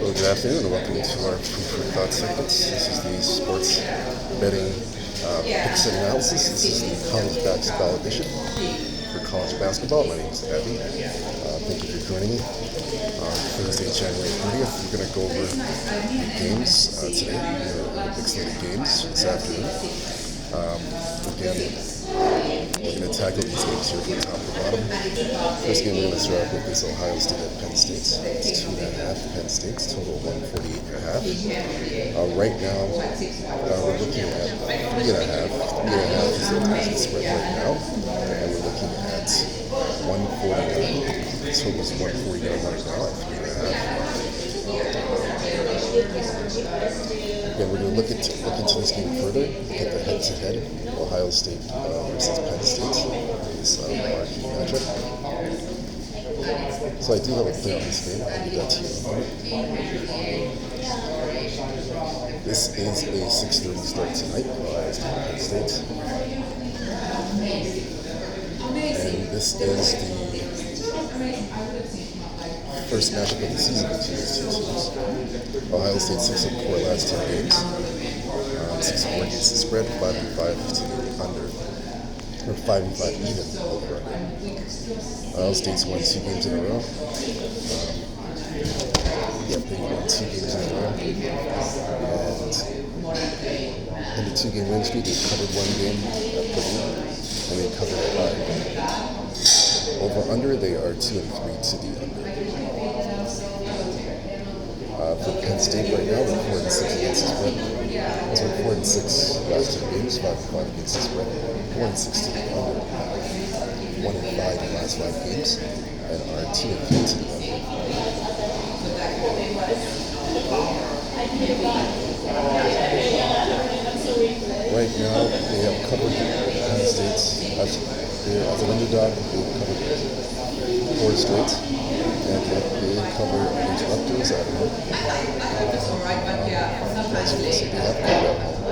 Good afternoon and welcome to our Food for Thought segments. This is the sports betting picks and analysis. This is the college basketball edition for college basketball. My name is Abby. Thank you for joining me on Thursday, January 30th. We're going to go over the games today, the big slate of games this afternoon. Again, we're going to tackle these games here from top to bottom. First game we're going to start with is Ohio State at Penn State. It's 2.5 Penn State, total 148.5. Right now, we're looking at 3.5. 3.5 is the spread right now, and we're looking at 149. The total is 149 right now at 3.5. Again, we're going to look into this game further, look at the head-to-head, Ohio State versus Penn State, this marquee matchup. So I do have a play on this game. I'll give that to you in a moment. This is a 6:30 start tonight, Ohio State Penn State. And this is the first matchup of the season between these two teams. Ohio State 6-4 last 10 games. 6-4 against the spread, 5-5 to the under, or 5-5 even over under. Ohio State's won 2 games in a row. They won 2 games in a row. And in the 2-game win streak, they covered 1 game at Purdue, and they covered 5. Over under, they are 2-3 to the under. For Penn State right now, they're 4-6 against the spread. So 4-6 last 2 games, 5-5 against the spread, 4-6 to the under, 1-5 in the last 5 games, and are 2-3 to the under. Right now, they have covered Penn State as an underdog. They've covered 4 straight. And they cover against Rutgers at home. As you can see, they have covered at home.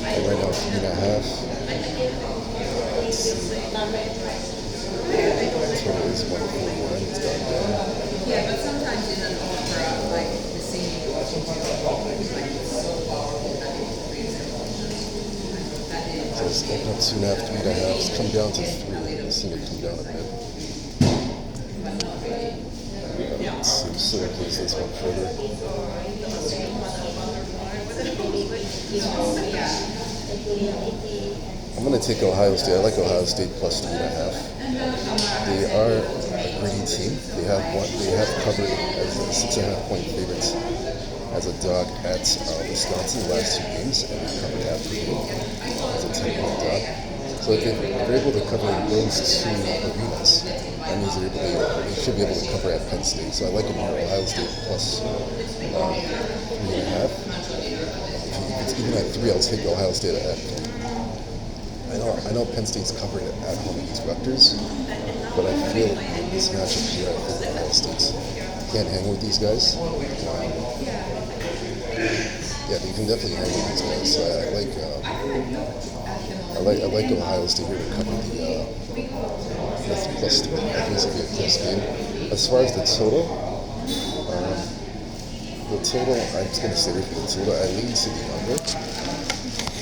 And right now, 3.5. Let's see. Total is 141. It's gone down. Yeah, but sometimes in an offer, like the same, so it's open up 2.5, 3.5. It's come down to 3. I've seen it come down a bit. Let's see, so we'll place this one further. I'm going to take Ohio State. I like Ohio State plus 3.5. They are a gritty team. They have covered as a 6.5 point favorites as a dog at Wisconsin the last 2 games, and they covered at Purdue as a 10-point dog. So if they're able to cover those 2 arenas, that means they should be able to cover at Penn State. So I like them here, Ohio State plus 3.5. If it's even at 3, I'll take Ohio State at 3. I know Penn State's covered at home against Rutgers, but I feel in this matchup here, I think Ohio State's can't hang with these guys. Yeah, you can definitely hang with these guys. So I like Ohio State here to cover the plus 3. I think this will be a close game. As far as the total, I'm just going to stay away from the total. I lean to the under,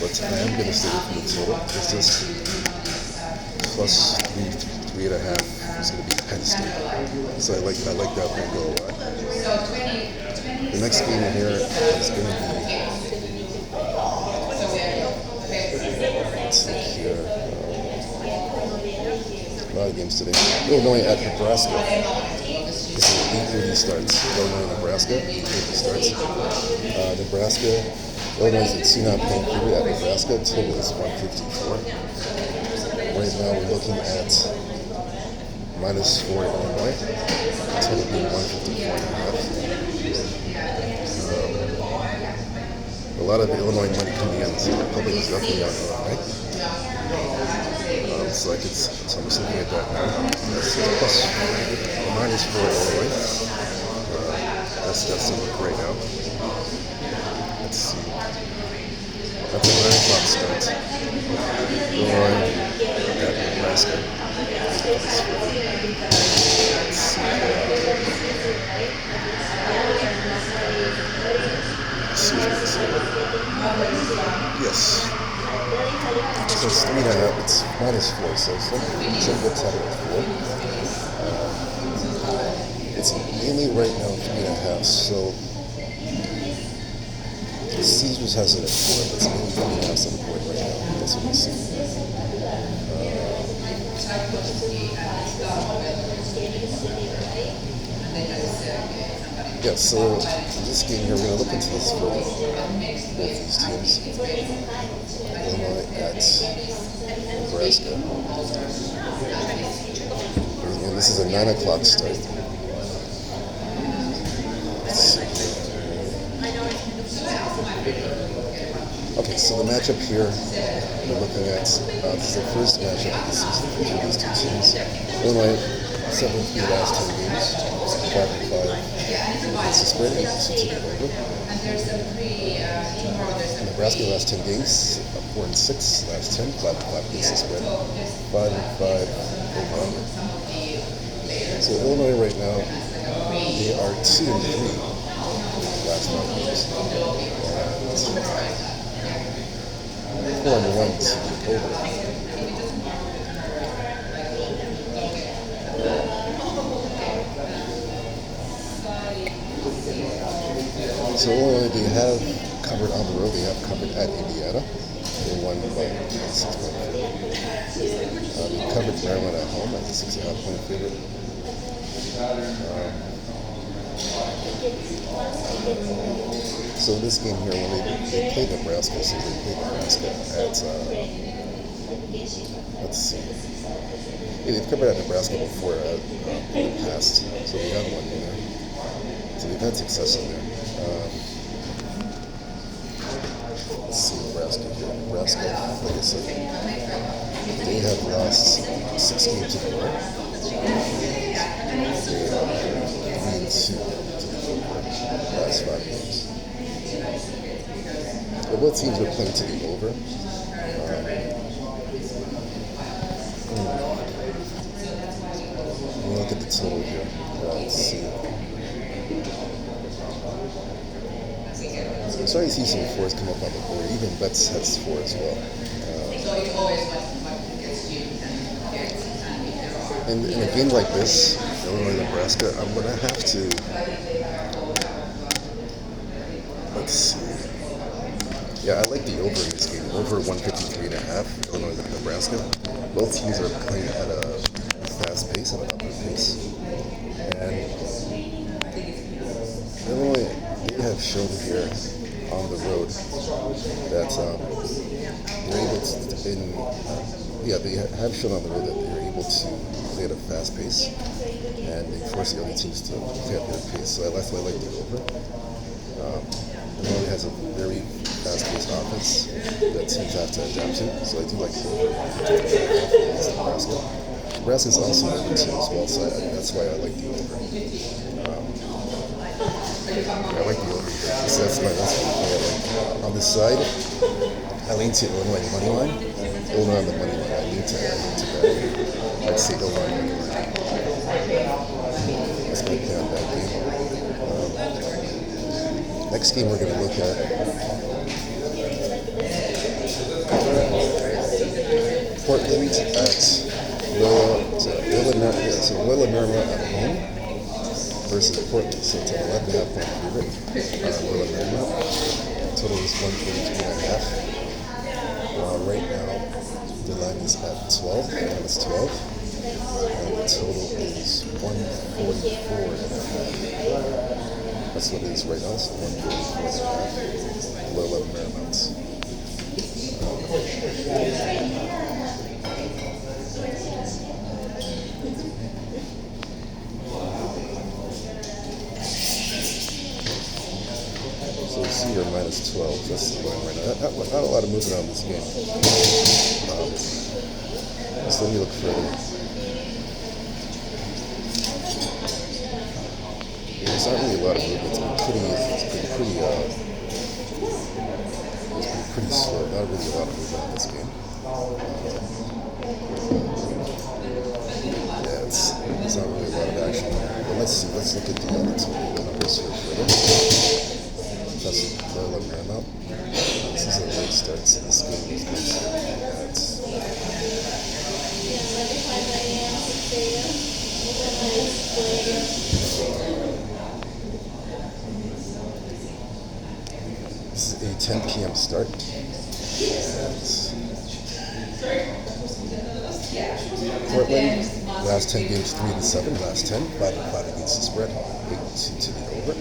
but I am going to stay away from the total. It's just plus 3.5 is going to be Penn State. So I like that one go. The next game here is going to be. Let's see here. A lot of games today. Illinois at Nebraska. This is an 8:30 starts. Illinois, Nebraska. 8:30 starts. Illinois is a 2.5 point favorite at Nebraska. Total is 154. Right now we're looking at -4 Illinois. Total being 154.5. A lot of the Illinois money coming in, so the public is definitely on Illinois. So I'm just looking at that now. That's plus -4 Illinois. That's the look right now. Let's see. That's a 9 o'clock start. Illinois at Nebraska. Let's see. 3.5. It's -4, so some books have it at 4. It's mainly right now 3.5. So Caesars has it at 4. It's mainly 3.5 cents a point right now. That's what I see. Yeah, so in this game here, we're going to look into this for both these teams. Illinois at Nebraska. And this is a 9 o'clock start. Let's see. Okay, so the matchup here, we're looking at, this is the first matchup of the season between these two teams. Illinois, 7-3 last 10 games, 5-5. It's a spread, and it's over. Nebraska last 10 games, 4-6 last 10, 5-5 against the spread, 5-5 over under. So Illinois right now, they are 2-3 last 9 games. 4-1 to the over. So they have covered on the road. They have covered at Indiana. They won by 6-point favorite. They covered Maryland at home as a 6.5-point favorite. So this game here, when they played Nebraska, so they played Nebraska at let's see. Yeah, they've covered at Nebraska before in the past, so they have won there. So they've had success in there. Let's see Nebraska here. Nebraska, like I said, they have lost 6 games in a row. They are 3-2 to the last 5 games. But both teams are playing to the over. Look at the total here. Let's see. I'm starting to see some 4s come up on the board. Even Betts has 4 as well. In a game like this, Illinois, Nebraska, I'm going to have to, let's see. Yeah, I like the over in this game. Over 153.5, Illinois, Nebraska. Both teams are playing at a fast pace, at an upward pace. And Illinois, they have shown here on the road that they're able to, they have shown on the road that they're able to play at a fast pace, and they force the other teams to play at their pace. So that's why I like the over. Illinois has a very fast-paced offense that teams have to adapt to, so I do like the over against Nebraska. Nebraska is also number 2 as well, so that's why I like the over. I like the over here. So that's what I like. On this side, I lean to Illinois money line. Illinois on the money line. I lean to that. I'd say Illinois money line. Let's break down that game. Next game we're going to look at Portland at Willimantic at home versus Portland. So it's an 11.5-point favorite. Willimantic. Total is 143.5. Right now, the line is at 12. The line is 12. And the total is 144.5. That's what it is right now. So 144.5. Below 11 Marimounts. So you see your -12. That's the line right now. Not a lot of movement on this game. So let me look further. There's not really a lot of movement. It's been pretty slow. Not really a lot of movement on this game. Yeah, there's not really a lot of action there. But let's see. Let's look at the numbers here further. That's the low amount. This is a late start, so this game is This is a 10 p.m. start. Portland, last 10 games 3-7, last 10, 5-5 against the spread, 8-2 to the over.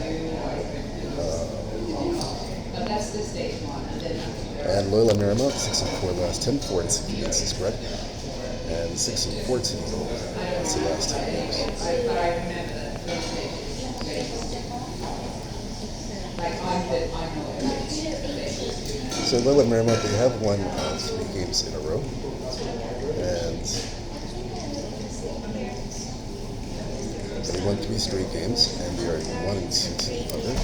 And Loyola Marymount, 6-4 last 10, 4-6 against the spread, and 6-4 to the over. That's the last 10 games. So Loyola Marymount, they have won 3 games in a row, and they won 3 straight games, and they are 1-2 to the under.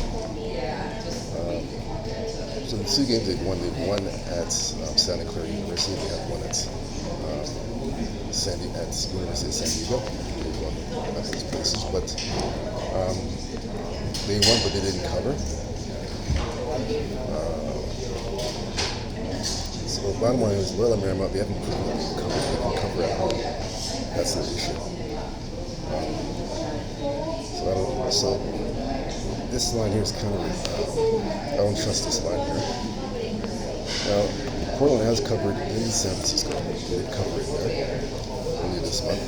So the 2 games they've won at Santa Clara University. They have one at University of San Diego. They won at those places, but they won, but they didn't cover. So the bottom line is Loyola Marymount, they haven't proven that they can cover at home. That's the issue. So this line here is kind of, I don't trust this line here. Now, Portland has covered in San Francisco. They did cover it there earlier this month.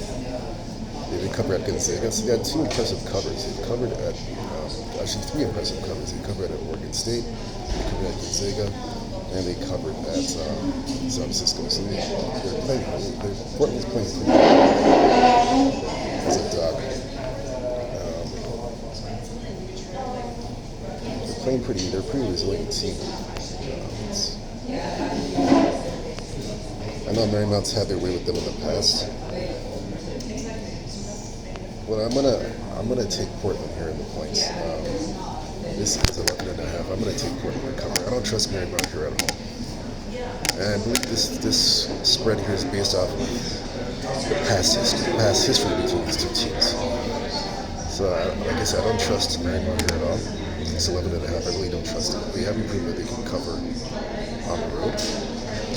They did cover at Gonzaga. So they had 2 impressive covers. They covered at, actually 3 impressive covers. They covered at Oregon State, they covered at Gonzaga, and they covered at San Francisco. So Portland's playing pretty well as a dog. They're a pretty resilient team. I know Marymount's had their way with them in the past. Well, I'm gonna take Portland here in the points. This is 11.5. I'm gonna take Portland to cover. I don't trust Marymount here at home. And I believe this spread here is based off of the past history between these 2 teams. So, like I said, I don't trust Marymount here at all. It's 11.5. I really don't trust it. They haven't proven that they can cover on the road.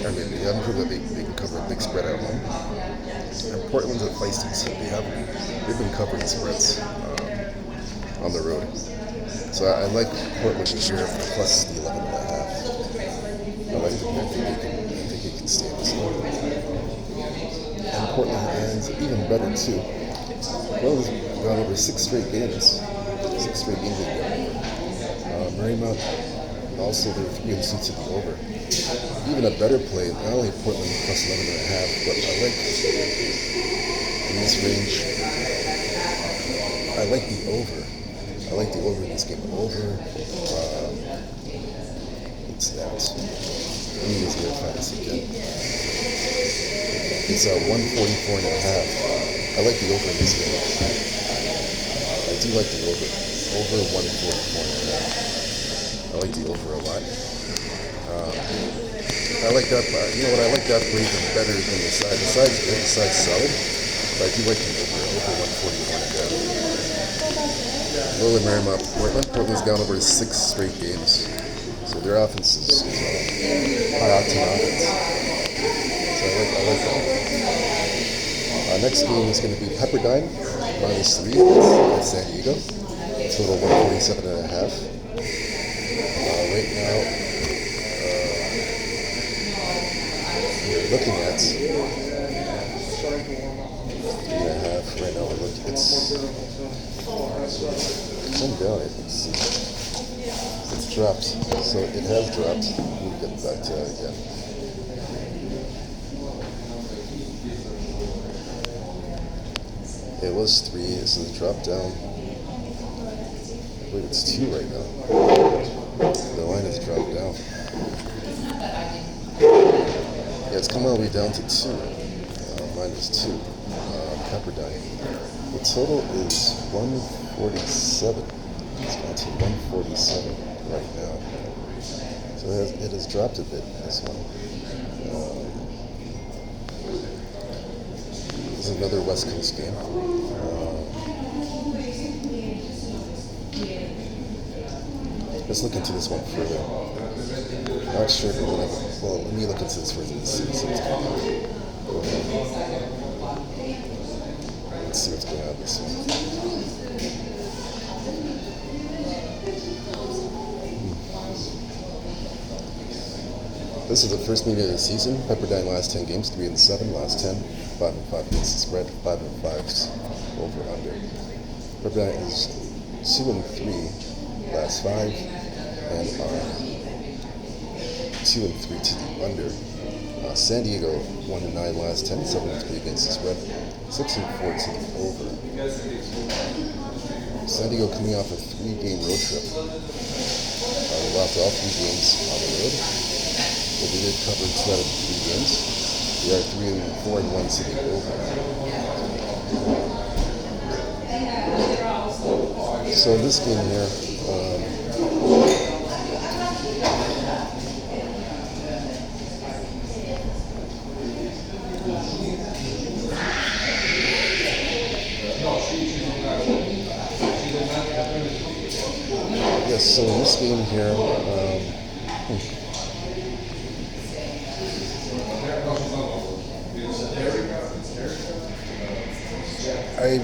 I mean, they haven't proven that they can cover a big spread at home. And Portland's a feisty team. They've been covering spreads on the road. So I like Portland here plus the 11.5. I like them. I think they can stay in this line. And Portland, and even better too. Portland's gone over 6 straight games. 6 straight games they've gone over. Marymount, also they're 3-2 to the over. Even a better play, not only Portland plus 11.5, but I like in this range. I like the over. I like the over in this game. Over. What's that? Let me just go find this again. It's 144.5. I like the over in this game. I do like the over. Over 144.5. I like the over a lot. I like that. You know what? I like that play even better than the side. The side's good. The side's solid. But I do like the over 141.5. Loyola Marymount, Portland's gone over 6 straight games. So their offense is high octane offense. So I like that. Next game is going to be Pepperdine -3 at San Diego. Total 147.5. Right now, we're looking at 3.5. Right now, it's come down. It's dropped. So it has dropped. We'll get back to that again. It was 3, so it dropped down. I believe it's 2 right now. The line has dropped down. Yeah, it's come all the way down to 2. -2. Pepperdine. The total is 147. It's down to 147 right now. So it has dropped a bit, this one. This is another West Coast game. Let's look into this one further. Not sure if we're gonna. Well, let me look into this for this. Let's see what's going on this one. This is the first meeting of the season. Pepperdine last 10 games, 3-7, last 10, 5-5 against the spread, 5-5 over under. Pepperdine is 2-3 last 5, and are 2-3 to the under. San Diego 1-9 last 10, 7-3 against the spread, 6-4 to the over. San Diego coming off a 3-game road trip. They lost all 3 games on the road. But they did cover 2 out of 3 games. They are 3-4-1 to the over. So in this game here, yes. So in this game here. I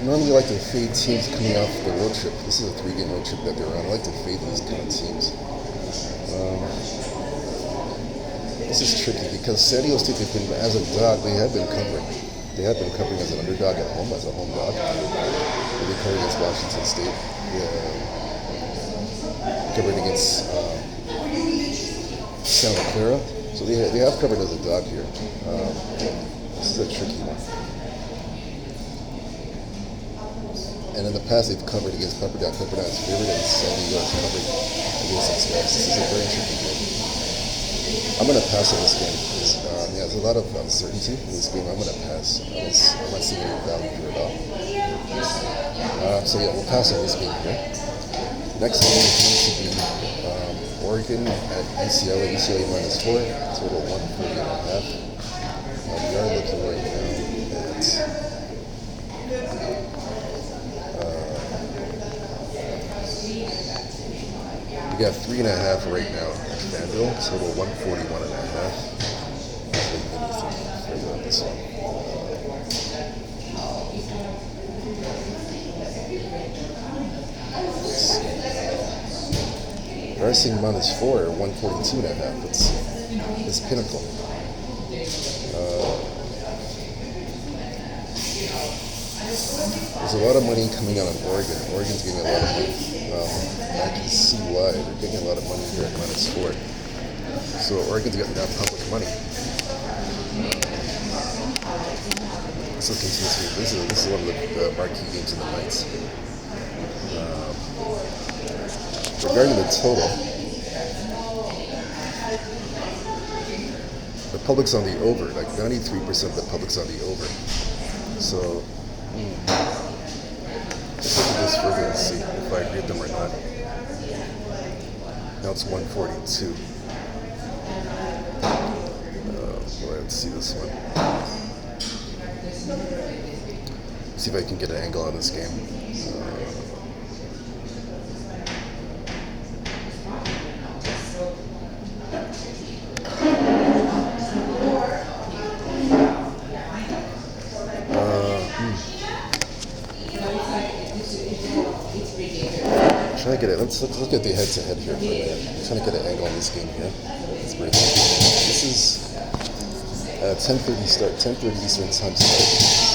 normally like to fade teams coming off the road trip. This is a 3-game road trip that they're on. I like to fade these kind of teams. This is tricky because San Diego State, as a dog, they have been covering. They have been covering as an underdog at home, as a home dog. They covered against Washington State. They covered against Santa Clara. So they have covered as a dog here. This is a tricky one. And in the past, they've covered against Pepperdine. Pepperdine's favorite, and San Diego has covered against these guys. This is a very tricky game. I'm going to pass on this game. There's a lot of uncertainty in this game. I'm going to pass. I'm not seeing any value here at all. So yeah, we'll pass on this game here. Next game is going to be Oregon at UCLA. UCLA -4, total 140.5. We are looking right now at. We got 3.5 right now at FanDuel, total 141.5. Further on this one. We're seeing -4, 142.5. It's Pinnacle. There's a lot of money coming out of Oregon. Oregon's getting a lot of money. I can see why. They're getting a lot of money here at -4. So Oregon's getting that public money. So continuously, this is one of the marquee games in the nights. Regarding the total, the public's on the over. Like 93% of the public's on the over. So let's look at this further and see if I agree with them or not. Now it's 142. Let's see this one. See if I can get an angle on this game. Trying to get it. Let's look at the head-to-head here for a minute. I'm trying to get an angle on this game here. This is 10:30 start, 10:30 Eastern time start.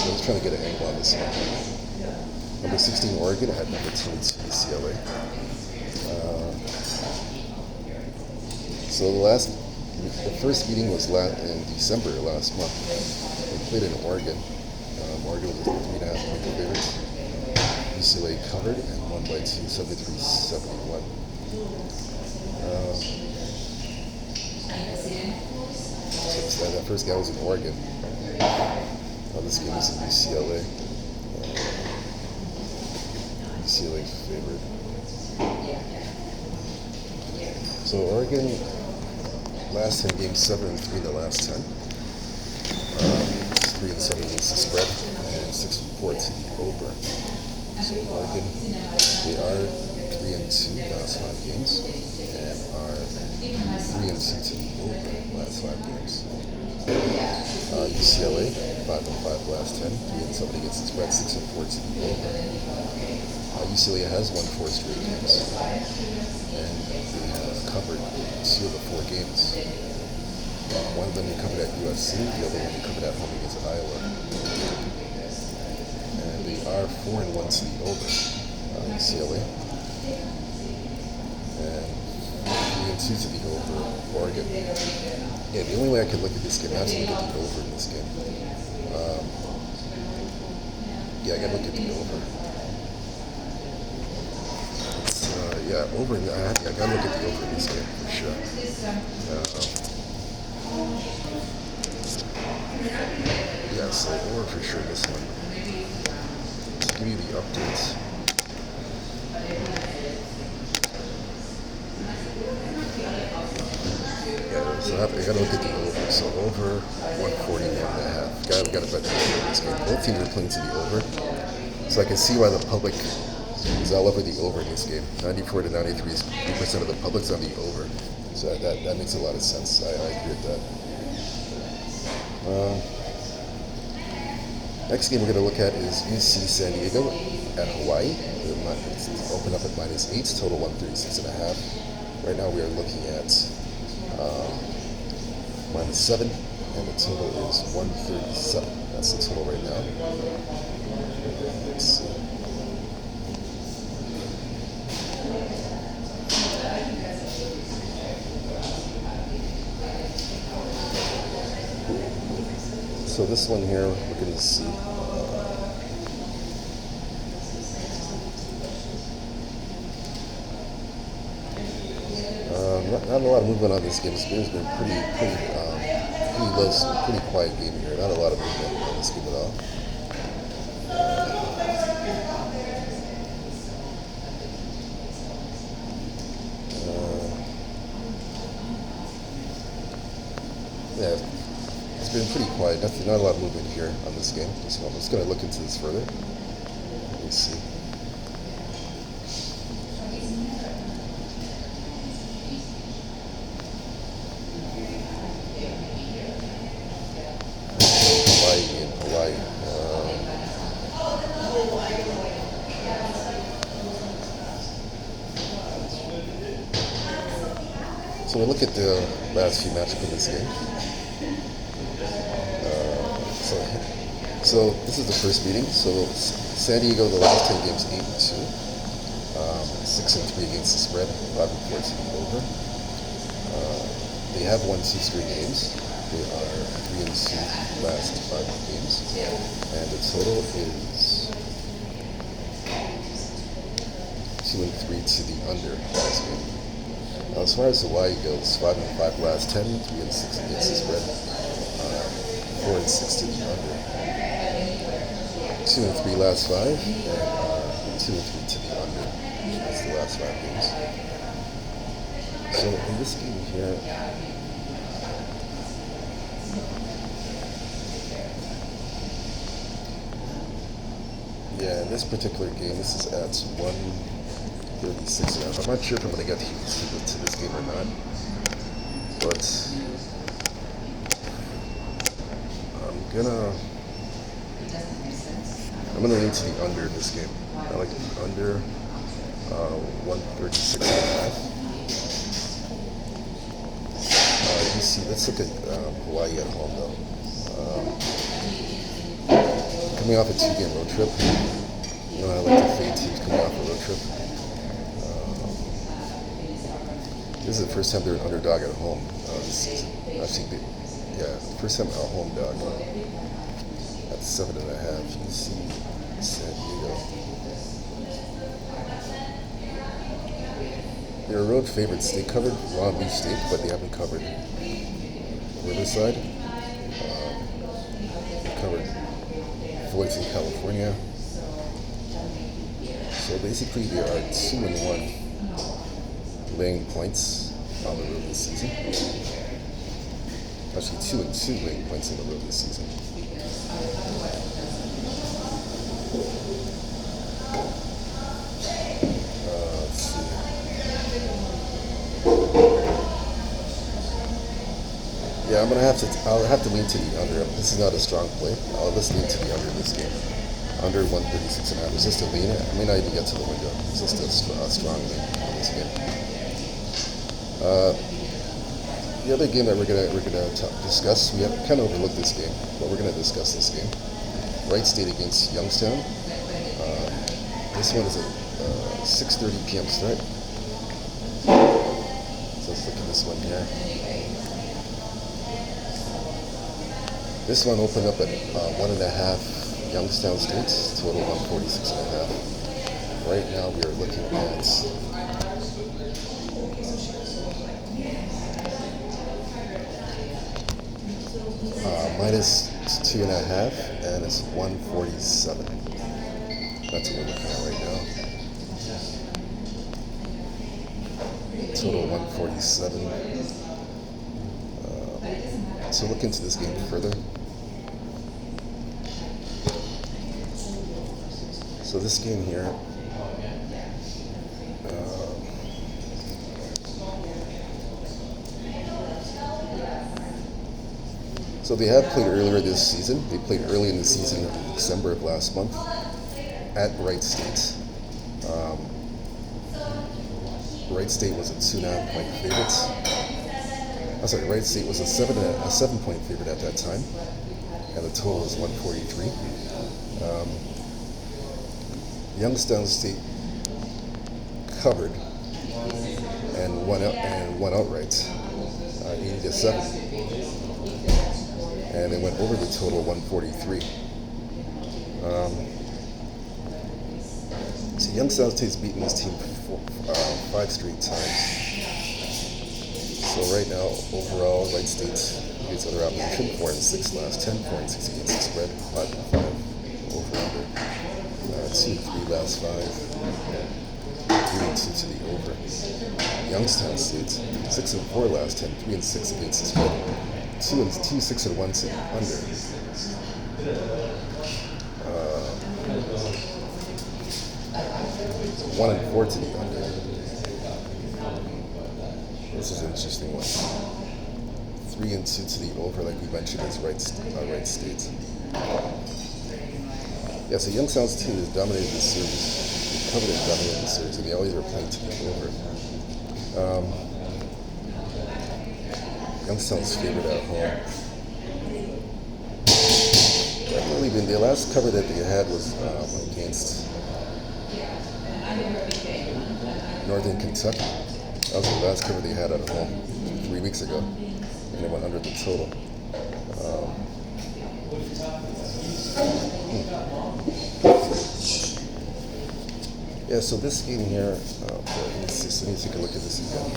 So I'm trying to get an angle on this one. Number 16 Oregon at number 22 UCLA. So the first meeting was in December last month. They played in Oregon. Oregon was a 3.5 point favorite. UCLA covered and won by 2, 73-71. So that first guy was in Oregon. This game is in UCLA. UCLA favored. So Oregon last 10 games 7-3 in the last 10. 3-7 against the spread and 6-4 to the over. So Oregon, they are 3-2 last 5 games and are 3-2 to the over last 5 games. UCLA 5-5 last 10, 3-7 against the spread, 6-4 to the over. UCLA has won 4 straight games, and they have covered 2 of the 4 games. One of them they covered at USC, the other one they covered at home against Iowa. And they are 4-1 to the over, UCLA. And 3-2 to the over, Oregon. Yeah, the only way I could look at this game, I have to look at the over in this game. Yeah, I gotta look at the over. Yeah, over. I gotta look at the over in this game for sure. Yeah, so over for sure this one. To give you the updates. Yeah, so I gotta look at the over. So over 141.5. Gotta bet the over in this game. Both teams are playing to the over. So I can see why the public is all over the over in this game. 94 to 93 is 3% of the public's on the over. So that makes a lot of sense. I agree with that. Next game we're going to look at is UC San Diego at Hawaii. It's open up at -8, total 136.5. Right now we are looking at -7, and the total is 137. That's the total right now. Let's see. So this one here, we're going to see. Not a lot of movement on this game. This game's been pretty low, pretty quiet game here. Not a lot of movement on this game at all. Yeah, it's been pretty quiet. Not a lot of movement here on this game. So I'm just going to look into this further. Let me see. Hawaii. So we look at the last few matchups in this game. So this is the first meeting. So San Diego, the last 10 games, 8-2, 6-3 against the spread, 5-4 to the over. They have won 2 straight games. They are 3-2 last 5 games, and the total is 2-3 to the under last game. Now, as far as Hawaii goes, 5-5 last 10, 3-6 against the spread, 4-6 to the under. 2-3 last 5, and 2-3 to the under. That's the last 5 games. So in this game here, yeah, in this particular game, this is at 136.5. I'm not sure if I'm going to get to this game or not, but I'm gonna lean to the under in this game. I like the under 136.5. Let's look at Hawaii at home though. Coming off a 2-game road trip, I like to fade teams coming off a road trip. This is the first time they're an underdog at home this season. First time a home dog at 7.5. You see San Diego. They're road favorites. They covered Long Beach State, but they haven't covered Riverside. They covered Fullerton, California. So basically, they are 2-1 laying points on the road this season. Actually, 2-2 laying points on the road this season. Let's see. Yeah, I'll have to lean to the under. This is not a strong play. Let's lean to the under in this game. Under 136 and a half. It's just a lean. I may not even get to the window. It's just a strong lean in this game. The other game that we're gonna discuss, we have kind of overlooked this game, but we're gonna discuss this game. Wright State against Youngstown. This one is a 6:30 p.m. start. So let's look at this one here. This one opened up at 1.5 Youngstown State, total 146 and a half. Right now we are looking at minus 2.5, and it's 147. That's what we're looking at right now. Total 147. So look into this game further. So this game here, so they have played earlier this season. They played early in the season in December of last month at Wright State. Wright State was a 2.5-point favorite. I'm sorry, Wright State was a 7-point favorite at that time, and the total was 143. Youngstown State covered and won outright, 80-7, and they went over the total 143. So Youngstown State's beaten this team 5 straight times. So right now, overall, Wright State against other opposition 4-6 last 10, 4-6 against the spread, 5-5 over under, 2-3 last 5, 3-2 to the over. Youngstown State 6-4 last 10, 3-6 against the spread, 2-6-1 to the under. 1-4 to the under. This is an interesting one. 3-2 to the over, like we mentioned, is Wright State. Yeah, so Youngstown's team has dominated the series. They've covered and dominated the series, and they always are playing to the over. Youngstown's favorite at home. I believe in the last cover that they had was against Northern Kentucky. That was the last cover they had at home 3 weeks ago, and they went under the total. Yeah, so this game here, let me take a look at this again.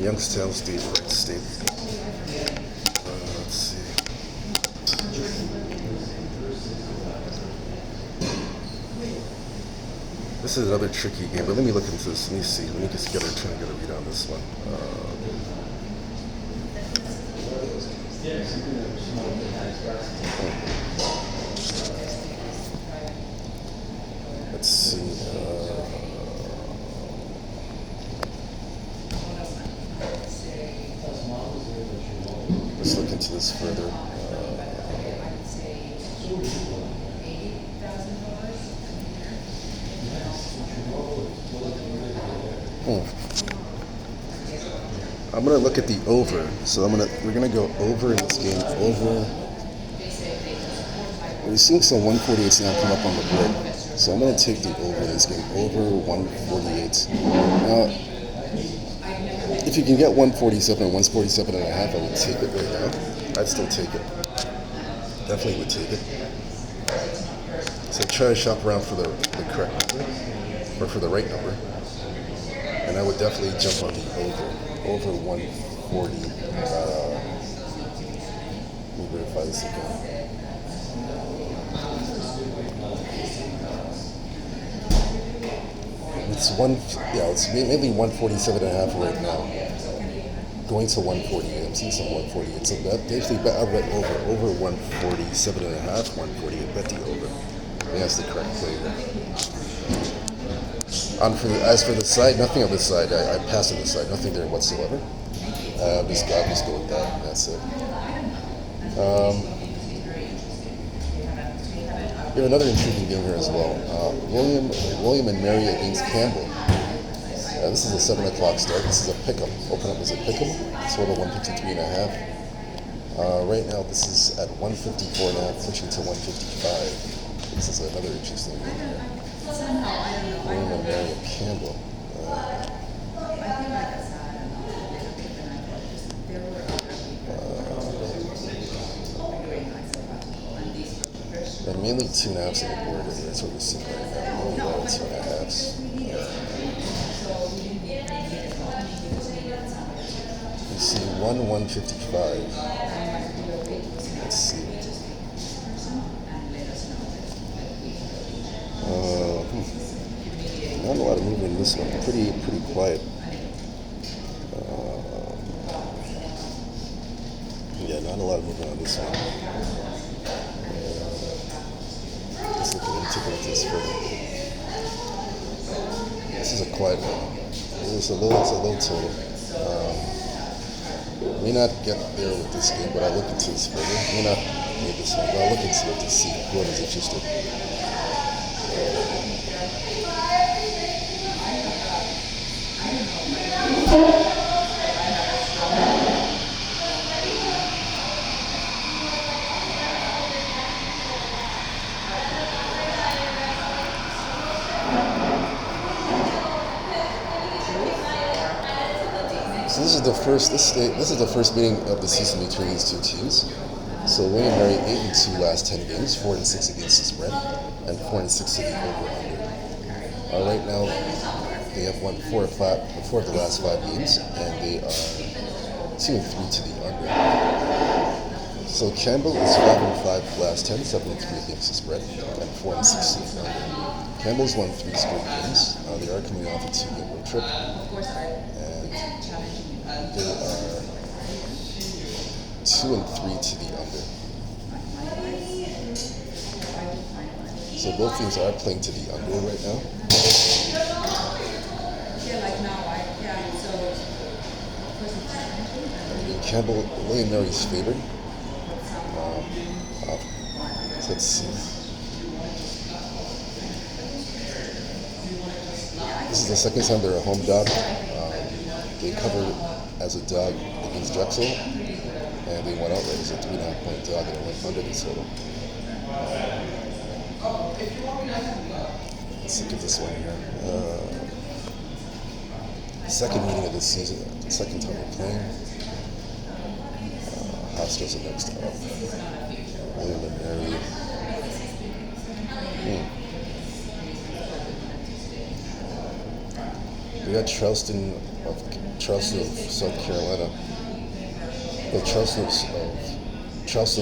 Youngstown State, Wright State. Let's see. This is another tricky game, but let me look into this. Let me see. Let me just try and get a read on this one. Let's see. Let's look into this further. I'm gonna look at the over. So we're gonna go over in this game. Over. We're seeing some 148s now come up on the board. So I'm gonna take the over in this game. Over 148. Now, if you can get 147 or 147 and a half, I would take it right now. I'd still take it. Definitely would take it. So try to shop around for the correct number, or for the right number. And I would definitely jump on the over 140. Let me verify this again. It's maybe 147 and a half right now. Going to 148. I'm seeing some 148. So basically, I bet over 147 and a half, 148. Bet the over. He has the correct play here. As for the side, nothing on this side. I pass on this side. Nothing there whatsoever. I'll just go with that. That's it. We have another intriguing game here as well. William and Mary against Campbell. This is a 7 o'clock start. This is a pick'em. Open up as a pick'em. Total 153.5. Right now, this is at 154.5, pushing to 155. This is another interesting game here. William and Mary and Campbell. And mainly 2.5s on the board. That's what we're seeing right now. Only about 2.5s. You see 155. Let's see. Not a lot of movement in this one. Pretty quiet. Yeah, not a lot of movement on this one. Let's look at it, take a look at this further. This is a quiet one. It's a low total. May not get there with this game, but I'll look into this further. May not make this one, but I'll look into it to see what is interested. So this is the first meeting of the season between these two teams. So William Mary 8-2 last 10 games, 4-6 against the spread, and 4-6 to the over/under. Right now, they have won 4 of the last 5 games, and they are 2-3 to the under. So Campbell is 5-5 last 10, 7-3 against the spread, and 4-6 to the under. Campbell's won 3 straight games. They are coming off a 2-game road trip. They are 2-3 to the under. So both teams are playing to the under right now. Campbell, William Mary's favored. So let's see. This is the second time they're a home dog. They covered as a dog against Drexel, and they went outright as a 3.5-point dog, and it went under the total. Let's look at this one here. Second meeting of the season, the second time we're playing. Hostels are next up. William and Mary. We got Charleston of South Carolina. Well, Charleston of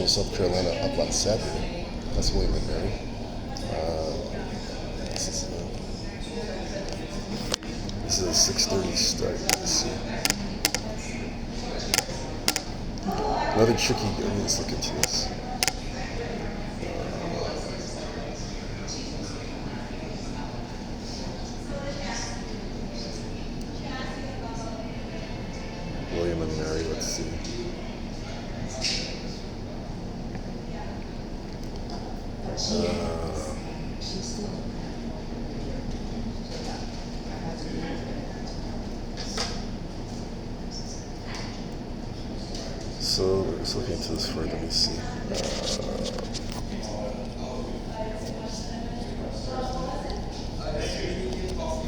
South Carolina up on Saturday. That's William and Mary. This is a 6:30 start. Let's see. Another tricky game. Let's look into this. William and Mary, let's see. So let's look into this further. Let me see.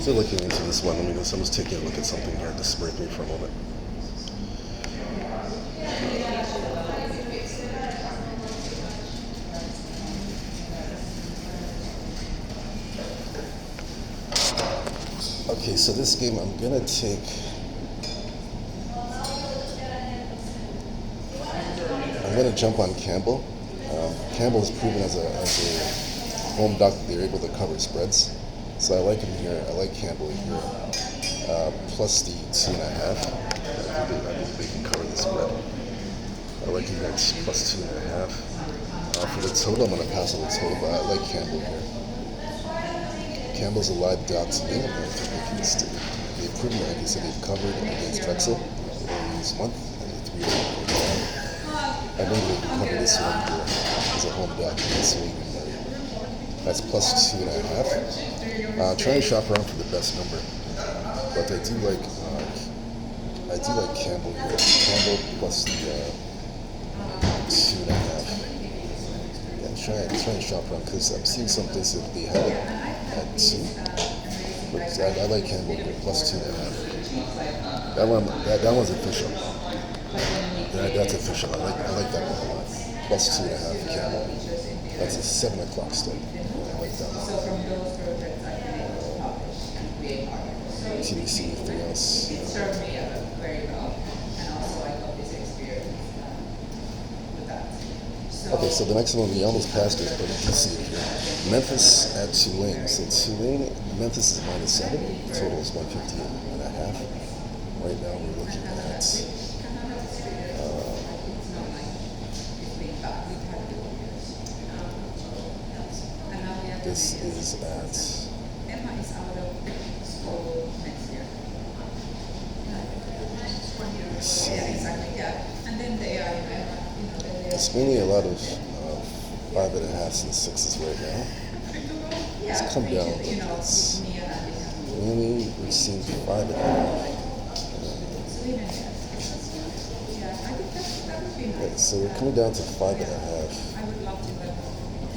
So looking into this one, someone's taking a look at something here. Just break me for a moment. Okay, so this game I'm gonna take. I'm gonna jump on Campbell. Campbell has proven as a home dog that they're able to cover spreads. So I like him here. I like Campbell here. Plus the 2.5. I think they can cover the spread. I like him at plus 2.5. For the total, I'm going to pass on the total, but I like Campbell here. Campbell's a live dot to me. I don't think they can stick. They've proven, like I said, they've covered against Drexel early this month, and the 3 I know they can cover this one here as a home dot against New England. That's plus 2.5. Trying to shop around for the best number, but I do like Campbell here. Campbell plus the 2.5. Yeah, trying to shop around because I'm seeing some places that they have it at 2. But I like Campbell here plus 2.5. That one's official. That's official. I like that one a lot. Plus 2.5 Campbell. That's a 7 o'clock start. I like that one. TBC, anything else? It served me very well, and also I got this experience with that. Okay, so the next one we almost passed it, but you can see it here. Memphis at Tulane. So Tulane, Memphis is -7. The total is 158.5. Right now we're looking at. This is at. Emma is out of school next year. Yeah, exactly. Yeah, and then they are, It's mainly a lot of 5.5s and 6s right now. It's come down. It's mainly we're seeing 5.5. Okay, so we're coming down to 5.5.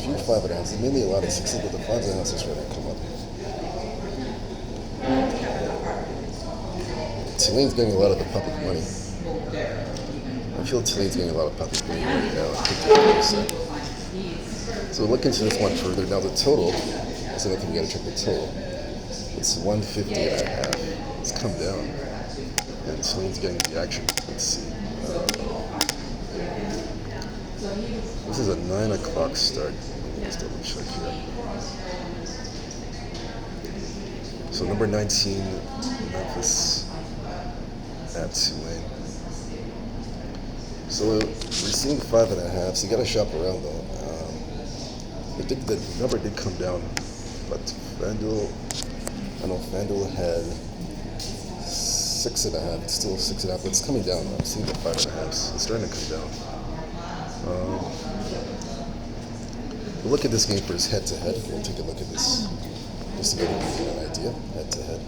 Few 5.5s. Mainly a lot of 6s, but the 5.5s is ready to come up. Tulane's getting a lot of the public money. I feel Tulane's getting a lot of public money right now, 50%. So we'll look into this one further. Now the total, that's another thing we gotta check the total. It's 150.5. It's come down. And Tulane's getting the action. Let's see. This is a 9 o'clock start. Let's double check here. So number 19, Memphis at Tulane. So we're seeing 5.5. So you gotta shop around though. The number did come down, but FanDuel had 6.5. It's still 6.5, but it's coming down. I'm seeing the 5.5s. It's starting to come down. We'll look at this game first, head-to-head. We'll take a look at this just to get an idea, head-to-head.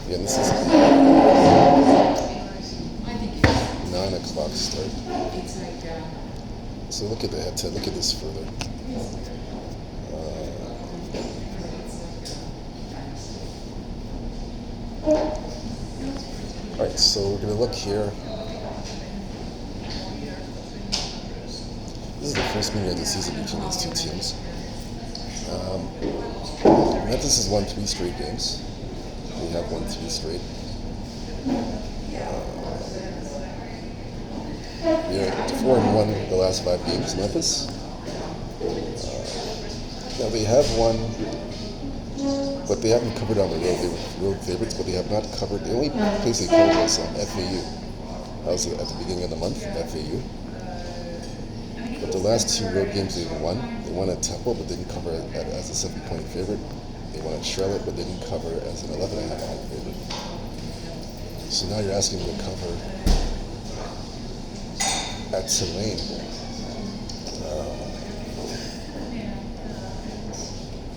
Again, this is a 9 o'clock start. So look at the head-to-head. Look at this further. All right, so we're going to look here. This is the first meeting of the season between these two teams. Memphis has won 3 straight games. We have won 3 straight. We are 4-1 the last 5 games. Memphis. Now they have won, but they haven't covered on the road. They were road favorites, but they have not covered. The only place they covered was FAU. That was at the beginning of the month, FAU. But the last 2 road games they've won. They won at Temple, but didn't cover as a 7-point favorite. They won at Charlotte, but didn't cover as an 11.5-point favorite. So now you're asking them to cover at Tulane.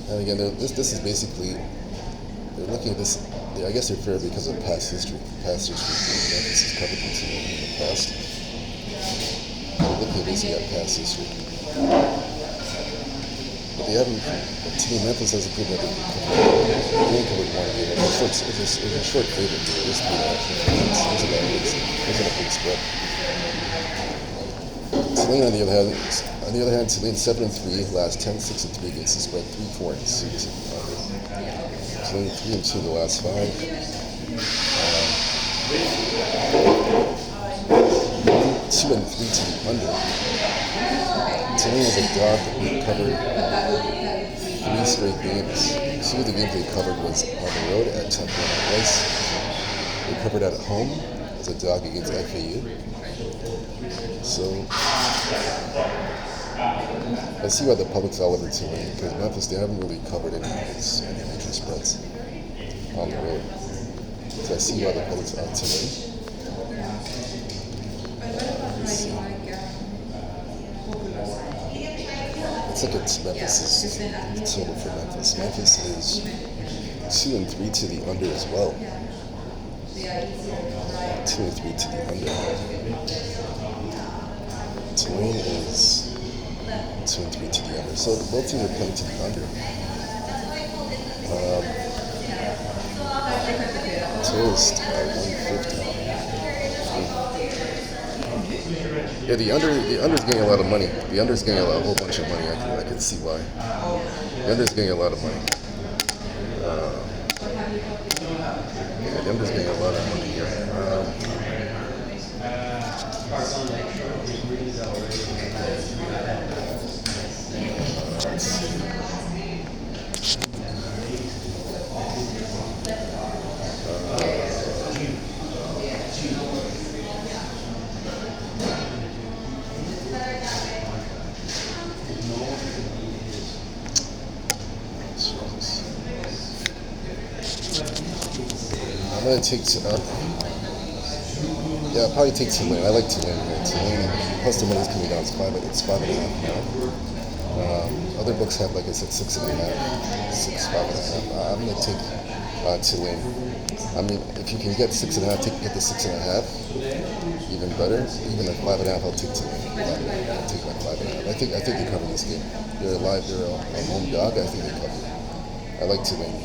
And again, this is basically, they're looking at this, I guess they're fair because of past history. Past history, Memphis has covered with Tulane in the past. They're looking at basically at past history. But they haven't, to me, Memphis hasn't proven that they can cover. They only covered 1 game. It was a short favorite. It was 3.5 points. It was a big spread. Tulane, on the other hand, Tulane 7-3, last 10-6-3 against the spread, 3-4 in season. Tulane 3-2 the last 5. 2-3 to the under. Tulane was a dog that covered 3 straight games. 2 of the games they covered was on the road at Temple and Rice. They covered at home. as a dog against FAU. So I see why the public's all over Tulane, because Memphis, they haven't really covered any major spreads on the road. So I see why the public's on Tulane. Let's look at Memphis's total for Memphis. Memphis is 2-3 to the under as well. 2-3 to the under. Tulane is 2-3 to the under. So both teams are playing to the under. Toast 150. Yeah, the under's getting a lot of money. The under's getting a whole bunch of money. I can see why. The under's getting a lot of money. Yeah, the under's getting a lot of money here. Let's see. I'm gonna take yeah, I'll probably take Tulane. I like Tulane here. Tulane plus the money's coming down. It's 5.5 now. Other books have, like I said, 6.5, 5.5. I'm gonna take Tulane. I mean, if you can get 6.5, get the 6.5. Even better. Even at 5.5, I'll take Tulane. I'll take my 5.5. I think they cover this game. They're alive. They're a home dog. I think they cover. I like Tulane.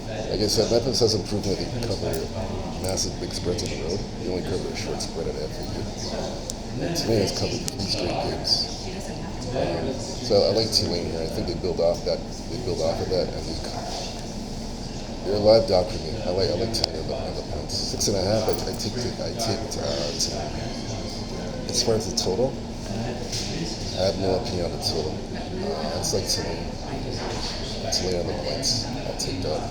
Like I said, Memphis hasn't proven that they can cover massive big spreads on the road. They only cover a short spread at FAU. Tulane has covered 3 straight games. So I like Tulane here. I think they build off of that, and they're a live dog for me. I like Tulane on the points. 6.5. I take Tulane. As far as the total, I have no opinion on the total. It's like Tulane. Tulane on the points. I'll take that.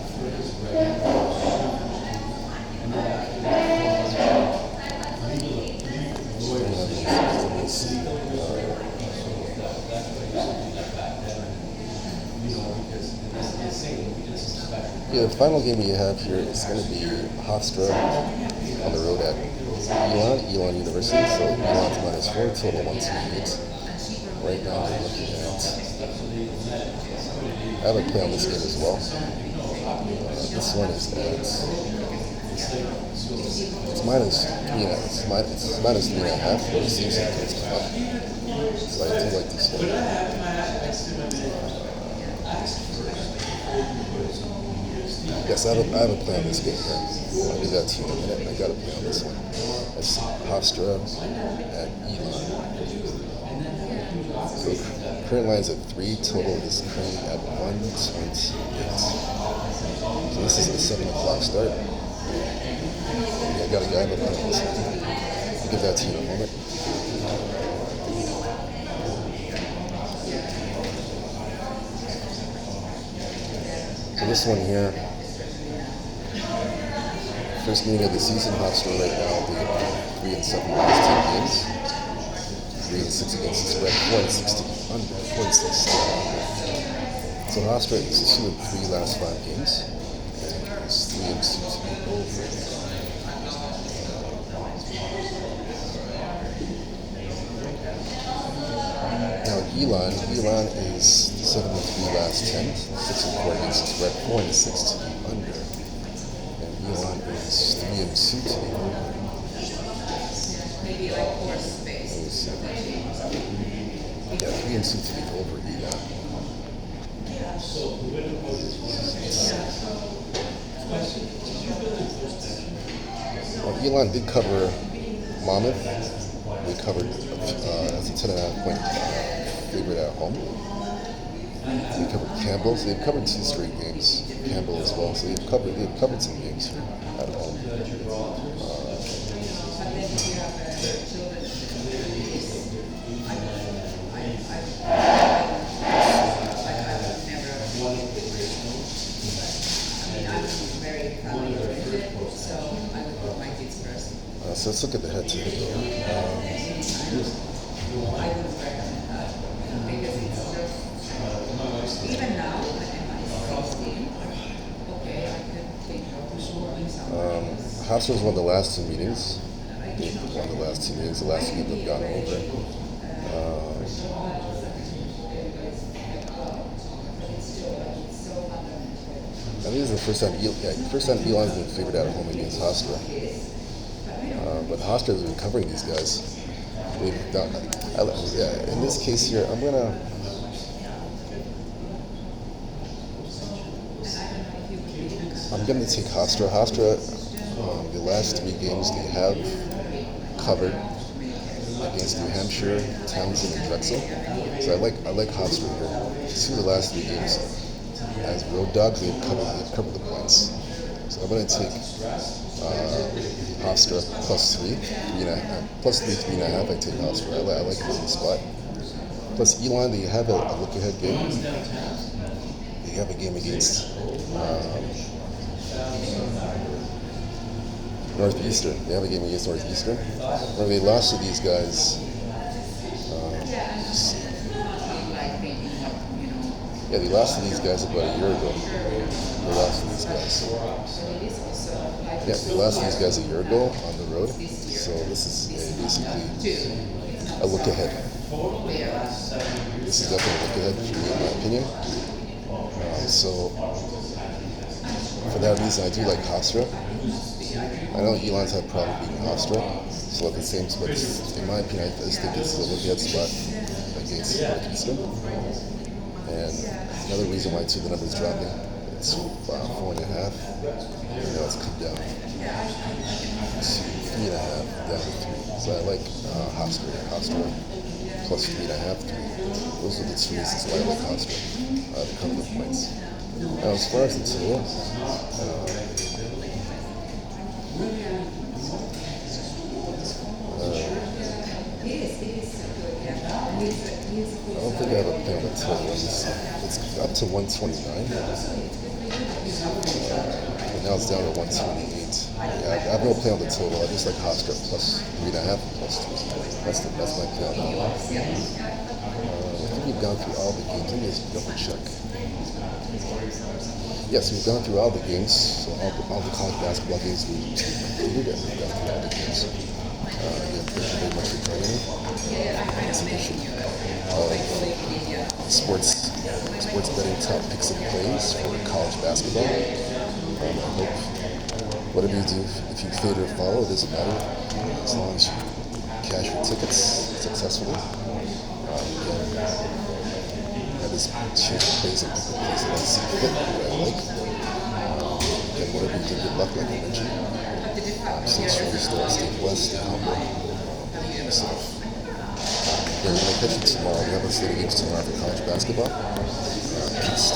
Yeah, the final game you have here is going to be Hofstra on the road at Elon University. So Elon's -4, total 128. Right now we're looking at. I have a play on this game as well. This one is at. It's -3.5. It's -3.5. But it seems like it's come up. So I do like this one. Yes, I have a play on this game here. I'll give that to you in a minute. I got a play on this one. That's Hofstra at Elon. So current line's at 3. Total is currently at 128. So this is a 7 o'clock start. Yeah, I got a guy on this one. I'll give that to you in a moment. So this one here, first meeting of the season, Hofstra right now, they are 3-7 last 10 games. 3-6 against the spread, 4-6 to the under, 4-6 to the under. So Hofstra is 2-3 last 5 games, and it's 3-2 to the over. Now Elon is 7-3 last 10, 6-4 against the spread, 4-6 to the under. And Elon is 3-2 to the over. Maybe like more space. Yeah, 3-2 to the over Elon. Well, Elon did cover Monmouth. They covered as a 10.5 point favorite at home. They covered Campbell, so they've covered 2 straight games. Campbell as well, so they've covered some games here at home. let's look at the head to head. I wouldn't recommend that because it's just even now when I'm 16. Okay, I could think of doing something else. Hofstra's won the last two meetings. They won the last two meetings. The last two they've gone over. I think this is the first time Elon's been favored out of home against Hofstra. But Hofstra's been covering these guys. They've done. In this case here, I'm gonna take Hofstra. Hofstra, the last three games they have covered against New Hampshire, Townsend, and Drexel. So I like Hofstra here. Two of the last three games as road dogs, they've covered the points. So I'm going to take Hofstra plus 3.5. I take Hofstra. I like this spot. Plus Elon, they have a look-ahead game. They have a game against Northeastern. They have a game against Northeastern. Where they lost to these guys. They lost to these guys about a year ago. They lost to these guys. They lost to these guys a year ago on the road. So this is basically a look ahead. This is definitely a look ahead for me, in my opinion. So for that reason, I do like Hofstra. I know Elon's had problems beating Hofstra. So at the same spot, in my opinion, I just think it's a look ahead spot against Northeastern. And another reason why too the number is dropping, it's 4.5. And now it's come down to 3.5, down to 3. So I like Hofstra plus 3.5. Those are the two reasons why I like Hofstra. The couple of points. Now as far as the total, I don't think I have a play on the total. It's up to 129. And now it's down to 128. I have no play on the total. I just like Hofstra plus 3.5 plus 2. That's my play on that one. I think we've gone through all the games. Let me just double check. Yes, we've gone through all the games. So all the college basketball games we've completed, and we've gone through all the games. Again, thank you very much for joining me. This edition of sports betting top picks and plays for college basketball. I hope whatever you do, if you fade or follow, it doesn't matter as long as you cash your tickets successfully. I just choose plays and pick the plays that I see fit, what I like. And whatever you do, good luck, like I mentioned. Stay strong, stay blessed, stay humble. Yourself. We're going to catch you tomorrow. We have a slate of games tomorrow for college basketball. Peace.